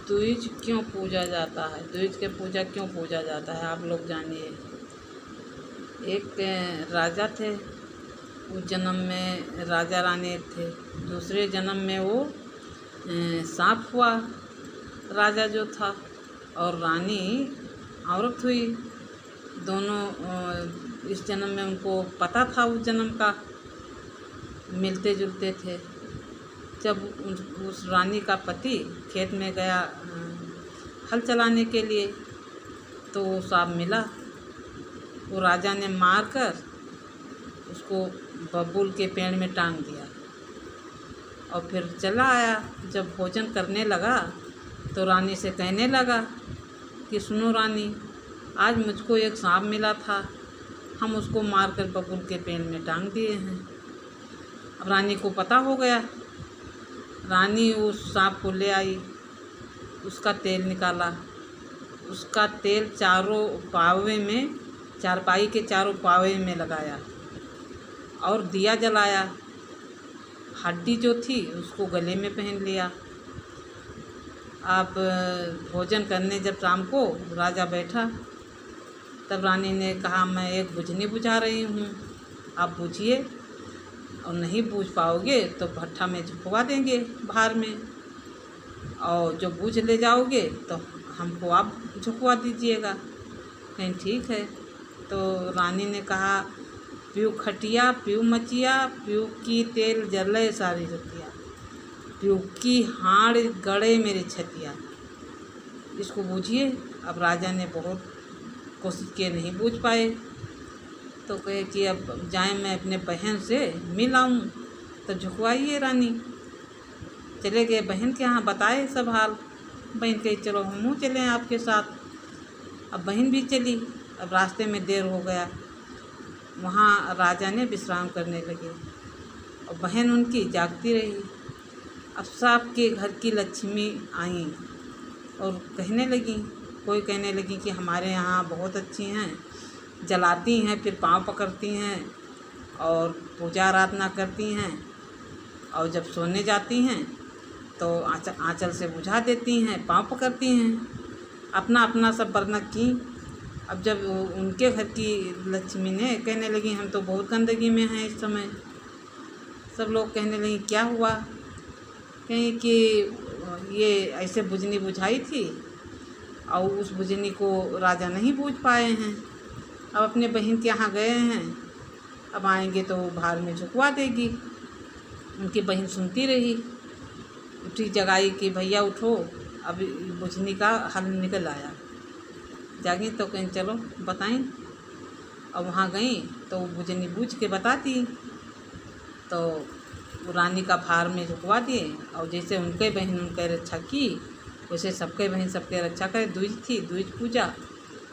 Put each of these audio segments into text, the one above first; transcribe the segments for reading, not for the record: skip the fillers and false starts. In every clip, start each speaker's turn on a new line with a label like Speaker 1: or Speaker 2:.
Speaker 1: द्विज क्यों पूजा जाता है? द्विज के पूजा क्यों पूजा जाता है, आप लोग जानिए। एक राजा थे, उस जन्म में राजा रानी थे। दूसरे जन्म में वो सांप हुआ राजा जो था, और रानी औरत हुई। दोनों इस जन्म में उनको पता था, उस जन्म का मिलते जुलते थे। जब उस रानी का पति खेत में गया हल चलाने के लिए, तो वो सांप मिला। वो राजा ने मार कर उसको बबूल के पेड़ में टांग दिया और फिर चला आया। जब भोजन करने लगा तो रानी से कहने लगा कि सुनो रानी, आज मुझको एक सांप मिला था, हम उसको मारकर बबूल के पेड़ में टांग दिए हैं। अब रानी को पता हो गया। रानी उस सांप को ले आई, उसका तेल निकाला, उसका तेल चारों पावे में, चारपाई के चारों पावे में लगाया और दिया जलाया। हड्डी जो थी उसको गले में पहन लिया। अब भोजन करने जब शाम को राजा बैठा, तब रानी ने कहा मैं एक बुझनी बुझा रही हूँ, आप बूझिए, और नहीं बूझ पाओगे तो भट्ठा में झुकवा देंगे बाहर में, और जो बूझ ले जाओगे तो हमको आप झुकवा दीजिएगा। कहीं ठीक है। तो रानी ने कहा पीऊ खटिया पीऊ मचिया, पीऊ की तेल जले सारी रतिया, पीऊ की हाड़ गड़े मेरे छतिया, इसको बूझिए। अब राजा ने बहुत कोशिश किए, नहीं बूझ पाए। तो कहे कि अब जाए मैं अपने बहन से मिल आऊँ, तो झुकवाइए रानी। चले गए बहन के यहाँ, बताए सब हाल। बहन कही चलो हम चलें आपके साथ। अब बहन भी चली। अब रास्ते में देर हो गया, वहाँ राजा ने विश्राम करने लगे और बहन उनकी जागती रही। अब सांप के घर की लक्ष्मी आई और कहने लगी, कोई कहने लगी कि हमारे यहाँ बहुत अच्छी हैं, जलाती हैं, फिर पाँव पकड़ती हैं और पूजा आराधना करती हैं, और जब सोने जाती हैं तो आंचल से बुझा देती हैं, पाँव पकड़ती हैं। अपना अपना सब वर्णन की। अब जब उनके घर की लक्ष्मी ने कहने लगी हम तो बहुत गंदगी में हैं इस समय। सब लोग कहने लगी क्या हुआ? कहीं कि ये ऐसे बुझनी बुझाई थी और उस बुझनी को राजा नहीं बूझ पाए हैं। अब अपने बहन के यहाँ गए हैं, अब आएंगे तो बाहर में झुकवा देगी। उनकी बहन सुनती रही, उठी जगाई कि भैया उठो, अब बुझनी का हल निकल आया। जागी तो कहीं चलो बताएं। अब वहाँ गई तो बुझनी बूझ के बताती, तो रानी का भार में झुकवा दिए, और जैसे उनके बहन उनके रक्षा की वैसे सबके बहन सबके रक्षा करे। द्विज थी, द्विज पूजा,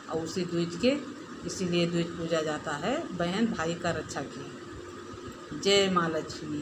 Speaker 1: और उसी द्विज के इसीलिए द्विज पूजा जाता है, बहन भाई का रक्षा की। जय माँ लक्ष्मी।